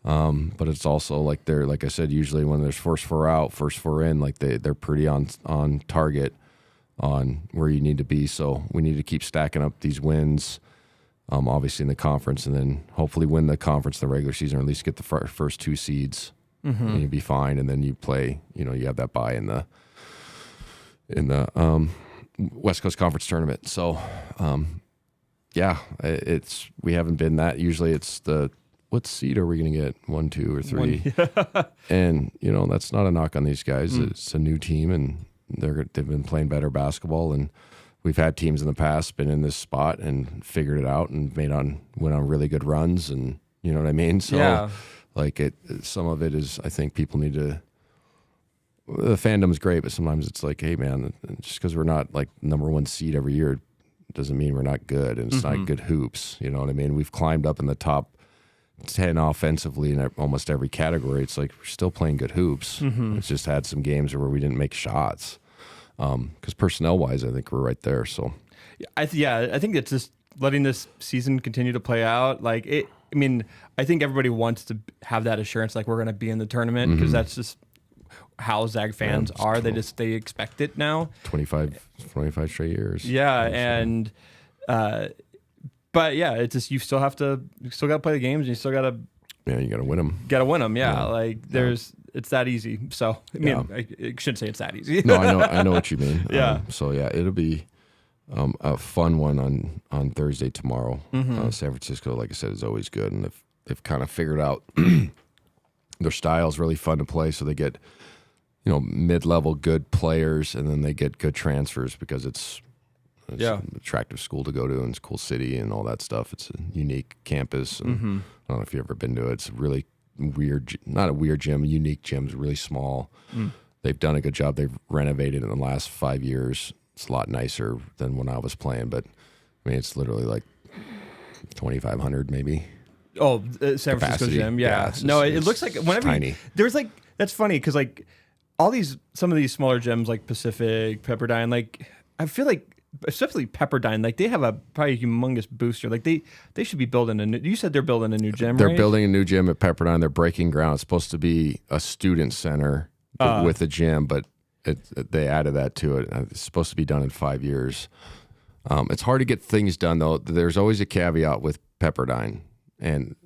but it's also like like I said, usually when there's first 4 out, first 4 in, like they're pretty on target on where you need to be. So we need to keep stacking up these wins, obviously in the conference, and then hopefully win the conference in the regular season, or at least get the first 2 seeds, and you'll be fine. And then you play, you know, you have that bye in the West Coast Conference tournament. So yeah, we haven't been that. Usually it's what seed are we going to get? 1, 2, or 3? And you know, that's not a knock on these guys. It's a new team, and they've been playing better basketball, and we've had teams in the past been in this spot and figured it out and went on really good runs, and you know what I mean. So like some of it is, I think people need to. The fandom's great, but sometimes it's like, hey man, just because we're not like number 1 seed every year doesn't mean we're not good, and it's not good hoops. You know what I mean? We've climbed up in the top 10 offensively in almost every category. It's like we're still playing good hoops. It's just had some games where we didn't make shots. Because personnel-wise, I think we're right there. So, I think it's just letting this season continue to play out. Like it. I mean, I think everybody wants to have that assurance, like we're going to be in the tournament, because that's just how Zag fans are. They expect it now. 25 straight years. Yeah, and. But yeah, it's just you still got to play the games, and you still got to. Yeah, you got to win them. Got to win them. Yeah, like it's that easy. So I mean, I shouldn't say it's that easy. No, I know what you mean. Yeah. So yeah, it'll be a fun one on Thursday tomorrow. San Francisco, like I said, is always good, and they've kind of figured out their style is really fun to play. So they get, you know, mid-level good players, and then they get good transfers because it's an attractive school to go to, and it's a cool city and all that stuff. It's a unique campus. And I don't know if you've ever been to it. It's a really weird, not a weird gym, a unique gym. It's really small. They've done a good job. They've renovated in the last 5 years. It's a lot nicer than when I was playing, but I mean, it's literally like 2,500 maybe. Oh, San Francisco gym. Yeah. No, it looks like whenever tiny. There's like, that's funny because like some of these smaller gyms like Pacific, Pepperdine, like I feel like especially Pepperdine, like they have a probably humongous booster. Like they should be building a new. You said they're building a new gym. They're right? building a new gym at Pepperdine. They're breaking ground. It's supposed to be a student center with a gym, but they added that to it. It's supposed to be done in 5 years. It's hard to get things done though. There's always a caveat with Pepperdine, and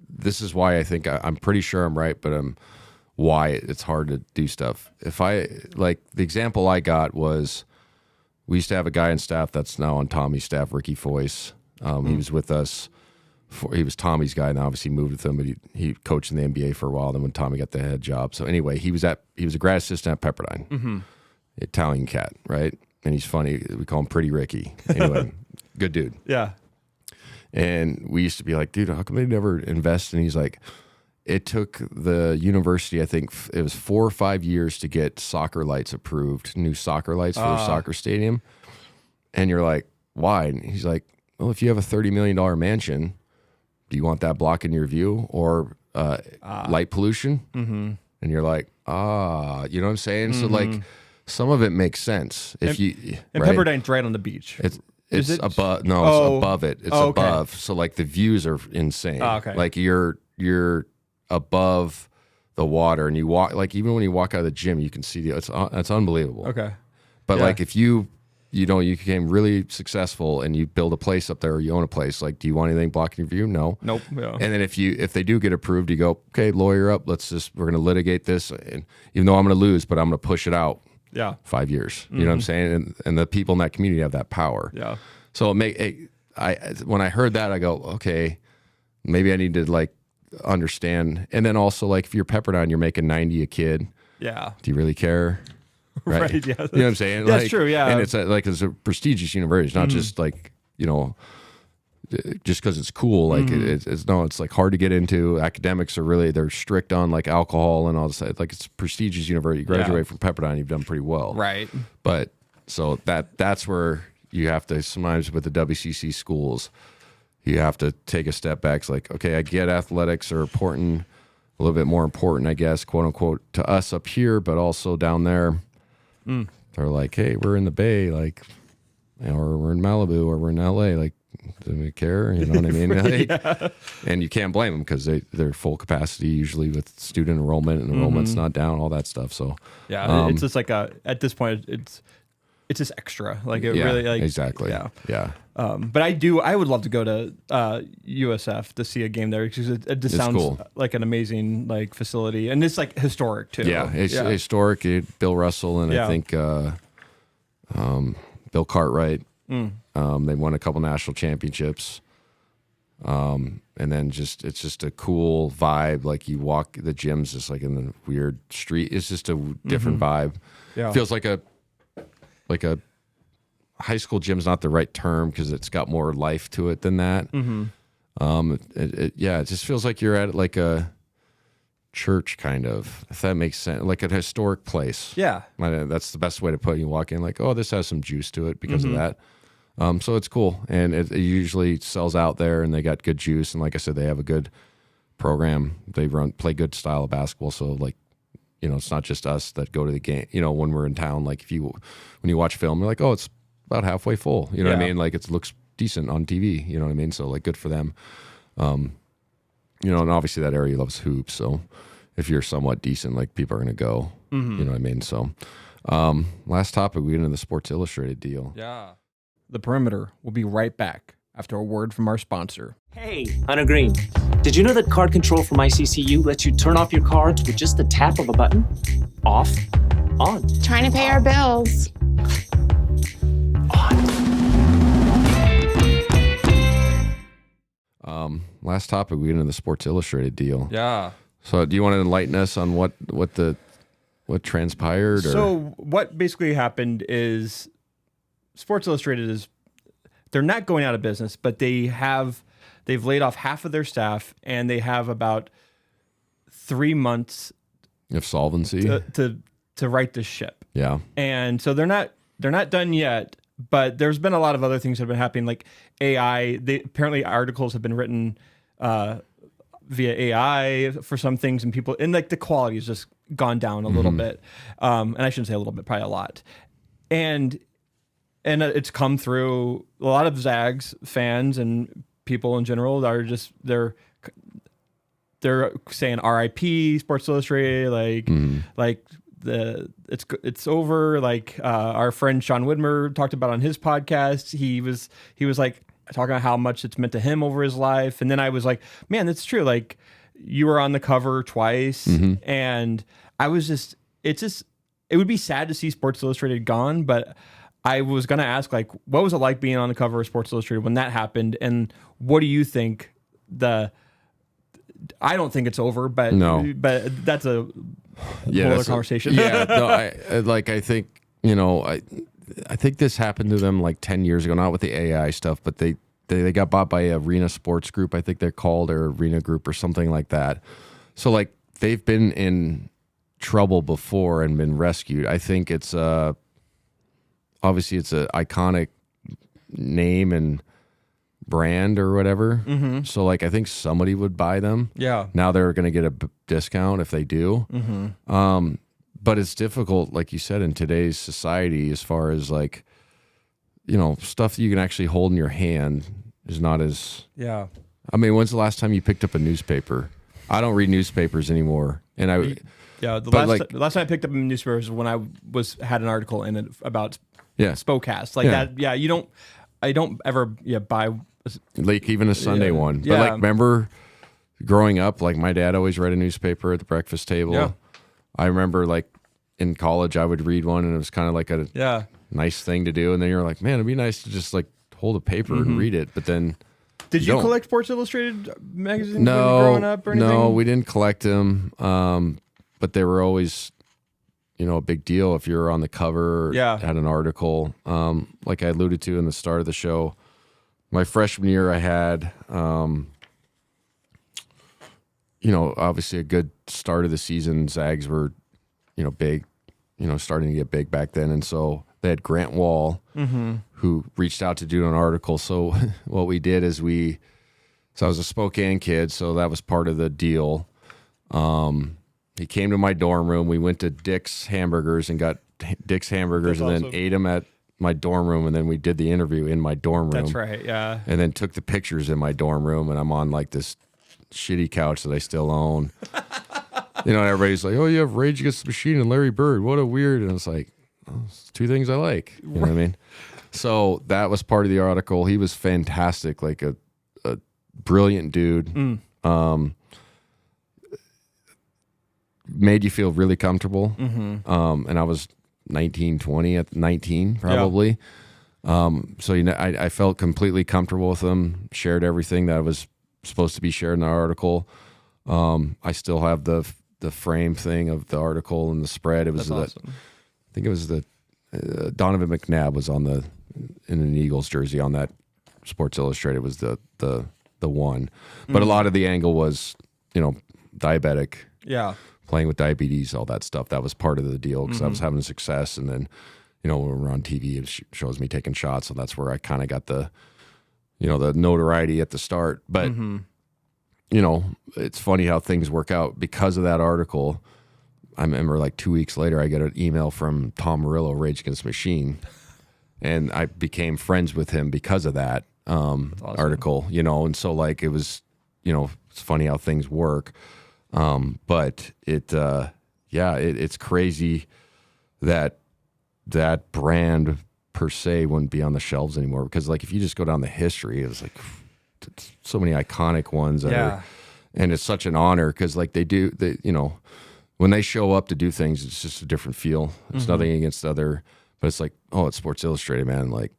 this is why I think I'm pretty sure I'm right, but why it's hard to do stuff. If I like the example I got was. We used to have a guy on staff that's now on Tommy's staff, Ricky Foyce. He was with us. He was Tommy's guy, and obviously moved with him, but he coached in the NBA for a while. Then when Tommy got the head job, so anyway, he was a grad assistant at Pepperdine, Italian cat, right? And he's funny. We call him Pretty Ricky. Anyway, good dude. Yeah. And we used to be like, dude, how come they never invest? And he's like, it took the university, I think it was 4 or 5 years to get soccer lights approved, new soccer lights for a soccer stadium. And you're like, why? And he's like, well, if you have a $30 million mansion, do you want that blocking your view or light pollution? Mm-hmm. And you're like, you know what I'm saying? Mm-hmm. So like some of it makes sense. And Pepperdine's right on the beach. It's above. No, it's above it. It's okay. above. So like the views are insane. Okay. Like you're above the water, and you walk like even when you walk out of the gym, you can see it's unbelievable. Okay, but like if you became really successful and you build a place up there, or you own a place, like do you want anything blocking your view? No. Nope. Yeah. And then if they do get approved, you go, okay, lawyer up. We're going to litigate this, and even though I'm going to lose, but I'm going to push it out. Yeah. 5 years. You know what I'm saying? And the people in that community have that power. Yeah. So when I heard that, I go, okay, maybe I need to like understand. And then also like if you're Pepperdine, you're making 90 a kid. Yeah. Do you really care? Right. Yeah. You know what I'm saying? That's like, true. Yeah. And it's it's a prestigious university. It's not just like, just because it's cool. Like it's like hard to get into. Academics are they're strict on like alcohol and all this. Like it's a prestigious university. You graduate from Pepperdine, you've done pretty well. Right. But so that's where you have to sometimes with the WCC schools, you have to take a step back. It's like, okay, I get athletics are important, a little bit more important, I guess, quote unquote, to us up here, but also down there. They're like, hey, we're in the Bay, like, or we're in Malibu, or we're in LA, like, do we care? You know what I mean? Like, and you can't blame them because they're full capacity usually with student enrollment, and enrollment's not down, all that stuff. So yeah, it's just like at this point, it's just extra. Like it really like exactly. Yeah. But I would love to go to USF to see a game there because it just sounds cool. like an amazing like facility, and it's like historic too. Yeah, it's historic. Bill Russell and I think Bill Cartwright. They won a couple national championships. And then it's just a cool vibe. Like you walk the gym's just like in the weird street. It's just a different vibe. Yeah. Feels like a high school gym's not the right term because it's got more life to it than that. It just feels like you're at like a church kind of, if that makes sense, like a historic place. Yeah. That's the best way to put it. You walk in like, oh, this has some juice to it because of that. So it's cool. And it usually sells out there and they got good juice. And like I said, they have a good program. They play good style of basketball. So like, it's not just us that go to the game, when we're in town, like when you watch film, you're like, oh, it's about halfway full. You know what I mean? Like it looks decent on TV, you know what I mean? So like good for them. And obviously that area loves hoops. So if you're somewhat decent, like people are going to go, you know what I mean? So last topic, we get into the Sports Illustrated deal. Yeah. The Perimeter will be right back after a word from our sponsor. Hey, Hunter Green. Did you know that card control from ICCU lets you turn off your cards with just the tap of a button? Off, on. Trying to pay our bills. Last topic, we get into the Sports Illustrated deal. Yeah. So do you want to enlighten us on what transpired? Or? So what basically happened is Sports Illustrated they're not going out of business, but they've laid off half of their staff and they have about 3 months of solvency to right the ship. Yeah. And so they're not done yet, but there's been a lot of other things that have been happening, like AI. Apparently articles have been written via AI for some things, and people, and like the quality has just gone down a little bit. And I shouldn't say a little bit, probably a lot. And it's come through a lot of Zags fans and people in general are just they're saying RIP Sports Illustrated, like it's over. Like our friend Sean Widmer talked about on his podcast. He was like talking about how much it's meant to him over his life. And then I was like, man, that's true. Like you were on the cover twice, and I was just it would be sad to see Sports Illustrated gone, but I was going to ask, like, what was it like being on the cover of Sports Illustrated when that happened? And what do you think I don't think it's over, but that's a whole other conversation. I think, I think this happened to them like 10 years ago, not with the AI stuff, but they got bought by Arena Sports Group, I think they're called, or Arena Group or something like that. So like they've been in trouble before and been rescued. I think it's obviously it's an iconic name and brand or whatever. So like I think somebody would buy them. Yeah. Now they're going to get a discount if they do. But it's difficult, like you said, in today's society, as far as like, stuff that you can actually hold in your hand is not as. Yeah. I mean, when's the last time you picked up a newspaper? I don't read newspapers anymore, and the last time I picked up a newspaper was when I had an article in it about Spokecast, like that. Yeah, I don't ever buy like even a Sunday one. But like, remember growing up, like my dad always read a newspaper at the breakfast table. Yeah. I remember like in college I would read one, and it was kind of like a nice thing to do. And then you're like, man, it'd be nice to just like hold a paper and read it. But then did you collect Sports Illustrated magazines when you were growing up or anything? No, we didn't collect them. But they were always, a big deal if you were on the cover or had an article. Like I alluded to in the start of the show, my freshman year I had, obviously a good start of the season. Zags were, big, starting to get big back then. And so they had Grant Wall, who reached out to do an article. So what we did is so I was a Spokane kid, so that was part of the deal. He came to my dorm room. We went to Dick's Hamburgers and got Dick's Hamburgers. That's and awesome. Then ate them at my dorm room. And then we did the interview in my dorm room. That's right, yeah. And then took the pictures in my dorm room. And I'm on like this shitty couch that I still own. Everybody's like, oh, you have Rage Against the Machine and Larry Bird. What a weird. And it's like, it's two things I like. You know what I mean? So that was part of the article. He was fantastic, like a brilliant dude. Made you feel really comfortable. And I was 19, 20 at 19 probably. So I felt completely comfortable with him, shared everything that was supposed to be shared in the article. I still have the frame thing of the article and the spread. It was awesome. I think it was the Donovan McNabb was in an Eagles jersey on that Sports Illustrated was the one. But a lot of the angle was, diabetic. Yeah. Playing with diabetes, all that stuff. That was part of the deal because I was having success. And then, when we're on TV, it shows me taking shots. So that's where I kind of got the notoriety at the start. But, it's funny how things work out because of that article. I remember like 2 weeks later, I get an email from Tom Morello, Rage Against the Machine. And I became friends with him because of that article, And so like, it was, it's funny how things work. But it's crazy that brand per se wouldn't be on the shelves anymore because like if you just go down the history, it was like so many iconic ones and it's such an honor because like when they show up to do things, it's just a different feel. It's nothing against other, but it's like, oh, it's Sports Illustrated, man. Like,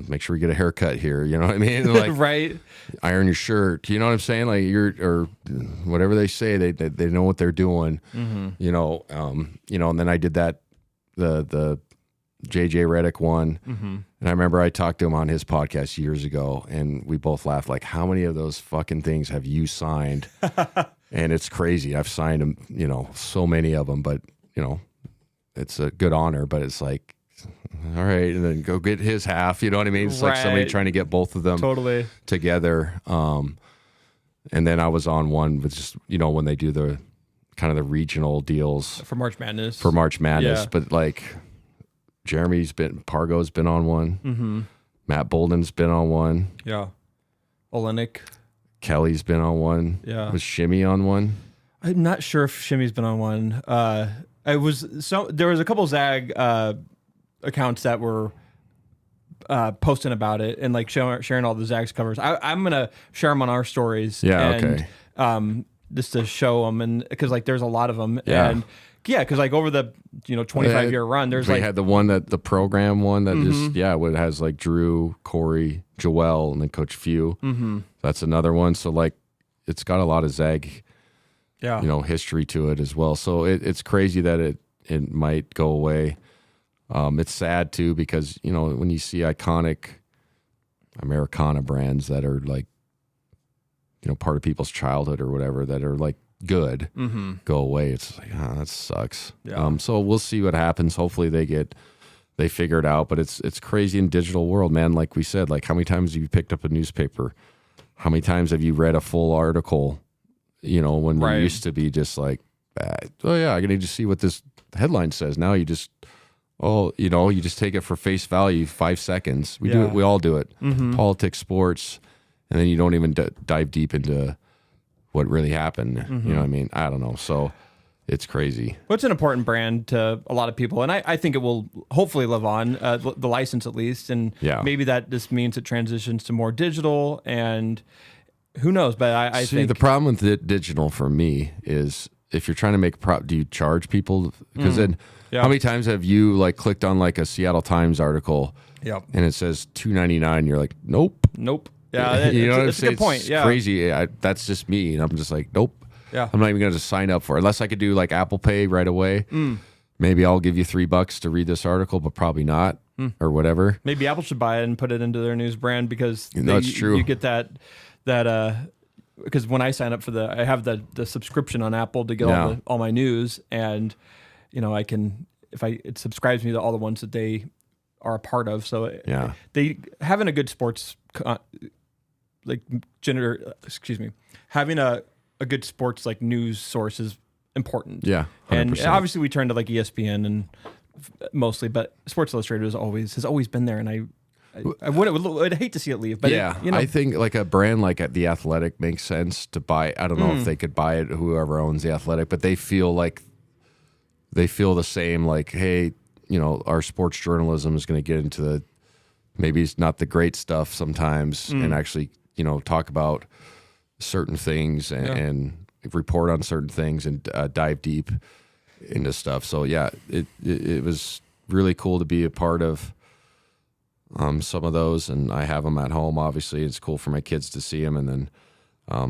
make sure we get a haircut here. You know what I mean? Like, right. Iron your shirt. You know what I'm saying? Like or whatever they say, they know what they're doing. And then I did that, the JJ Redick one. And I remember I talked to him on his podcast years ago and we both laughed like, how many of those fucking things have you signed? And it's crazy. I've signed them, so many of them, but it's a good honor, but it's like, all right, and then go get his half. You know what I mean? It's like somebody trying to get both of them totally together. And then I was on one with just, when they do the kind of the regional deals For March Madness. Yeah. But like Pargo's been on one. Mm-hmm. Matt Bolden's been on one. Yeah. Olenek. Kelly's been on one. Yeah. Was Shimmy on one? I'm not sure if Shimmy's been on one. There was a couple Zag accounts that were posting about it and like sharing all the Zags covers. I'm gonna share them on our stories. Yeah, and, okay. Just to show them, and because like there's a lot of them. Yeah. And yeah, because like over the 25-year run, there's we like had the program one that just it has like Drew, Corey, Joel, and then Coach Few. Mm-hmm. That's another one. So like it's got a lot of Zag, history to it as well. So it's crazy that it might go away. It's sad too because when you see iconic Americana brands that are like part of people's childhood or whatever that are like good go away, it's like that sucks. Yeah. So we'll see what happens. Hopefully they figure it out. But it's crazy in digital world, man. Like we said, like how many times have you picked up a newspaper? How many times have you read a full article? When Right. it used to be just like, oh yeah, I need to see what this headline says. Now you just you just take it for face value, 5 seconds. We do it. We all do it. Politics, sports, and then you don't even dive deep into what really happened. You know what I mean? I don't know. So it's crazy. Well, it's an important brand to a lot of people, and I think it will hopefully live on, the license at least, and maybe that just means it transitions to more digital, and who knows? But I think the problem with the digital for me is if you're trying to make do you charge people? Because then how many times have you like clicked on like a Seattle Times article and it says $2.99? You're like, nope. Yeah, it's a good point. It's Yeah, crazy. That's just me, and I'm just like, nope. Yeah, I'm not even going to sign up for it unless I could do like Apple Pay right away. Maybe I'll give you $3 to read this article, but probably not or whatever. Maybe Apple should buy it and put it into their news brand because That's true. You get that because when I sign up I have the subscription on Apple to get all my news, and I can it subscribes me to all the ones that they are a part of. So they having a good sports having a good sports like news source is important. Yeah, 100%. And obviously we turn to like ESPN and mostly, but Sports Illustrated has always been there, and I'd hate to see it leave. But I think like a brand like The Athletic makes sense to buy. I don't know if they could buy it, whoever owns The Athletic, but they feel the same. Like, hey, our sports journalism is going to get into maybe it's not the great stuff sometimes, and actually, talk about certain things and report on certain things and dive deep into stuff. So it was really cool to be a part of some of those, and I have them at home. Obviously, it's cool for my kids to see them, and then,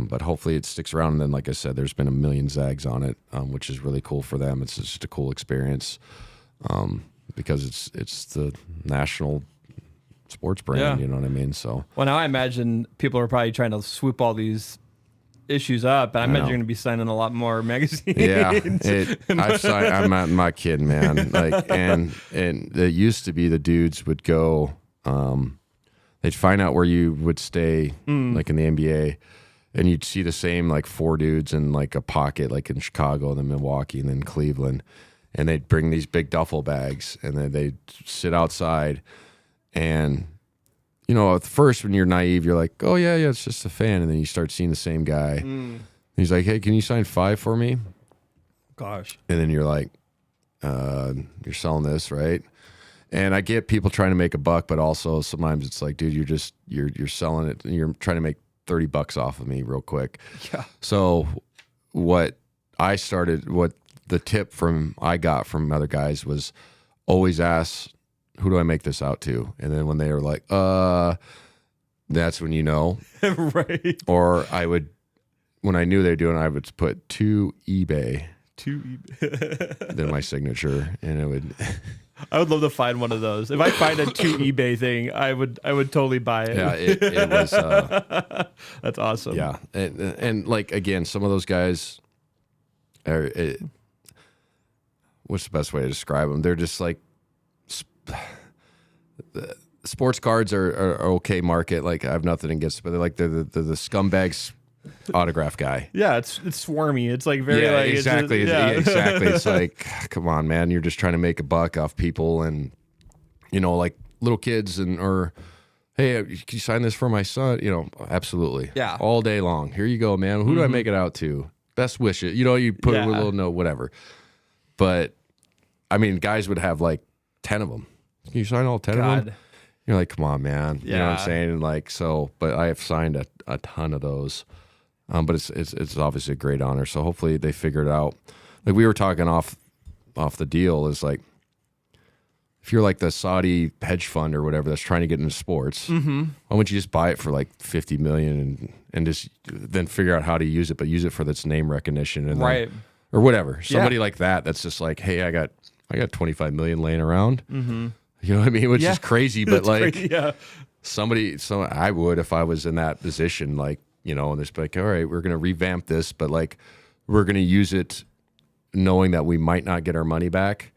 but hopefully it sticks around. And then, like I said, there's been a million Zags on it, which is really cool for them. It's just a cool experience because it's the national sports brand. You know what I mean? So now I imagine people are probably trying to swoop all these issues up, but I imagine you're going to be signing a lot more magazines. Yeah, I'm not kidding, man. Like, and it used to be the dudes would go. They'd find out where you would stay, like in the NBA, and you'd see the same like 4 dudes in like a pocket, like in Chicago, and then Milwaukee, and then Cleveland, and they'd bring these big duffel bags, and then they'd sit outside, and at first when you're naive, you're like, oh yeah, it's just a fan, and then you start seeing the same guy. He's like, hey, can you sign 5 for me? Gosh, and then you're like, you're selling this, right? And I get people trying to make a buck, but also sometimes it's like, dude, you're selling it, and you're trying to make $30 off of me real quick. Yeah. So what the tip I got from other guys was always ask, who do I make this out to? And then when they were like, that's when right. Or when I knew they were doing it, I would put to eBay. Then my signature, and it would. I would love to find one of those. If I find a to eBay thing, I would totally buy it. Yeah, it was. That's awesome. Yeah, and like again, some of those guys are. What's the best way to describe them? They're just like. Sports cards are okay market. Like I have nothing against, but they're like the scumbags autograph guy. Yeah, it's swarmy. It's like very like exactly. Exactly. It's like, come on, man, you're just trying to make a buck off people, and like little kids or. Hey, can you sign this for my son? Absolutely. Yeah. All day long. Here you go, man. Who do I make it out to? Best wishes. You put a little note, whatever. But, I mean, guys would have like 10 of them. Can you sign all 10 of them? You're like, come on, man. You know what I'm saying? Like, but I have signed a ton of those. But it's obviously a great honor. So hopefully they figure it out. Like we were talking off the deal is like, if you're like the Saudi hedge fund or whatever that's trying to get into sports, why wouldn't you just buy it for like $50 million and just then figure out how to use it, but use it for its name recognition and right or whatever. Somebody like that's just like, hey, I got 25 million laying around. You know what I mean? Which is crazy, but like I would if I was in that position, like and just be like, all right, we're gonna revamp this, but like we're gonna use it knowing that we might not get our money back,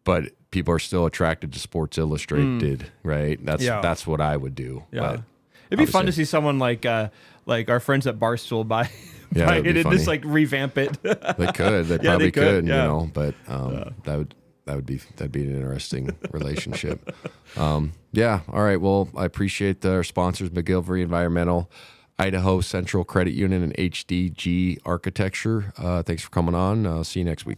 but people are still attracted to Sports Illustrated, right? That's what I would do. Yeah, but it'd be fun to see someone like our friends at Barstool buy it and just like revamp it. They could. They probably could. Yeah. But that'd be an interesting relationship. Yeah. All right. Well, I appreciate our sponsors, McGilvery Environmental, Idaho Central Credit Union, and HDG Architecture. Thanks for coming on. See you next week.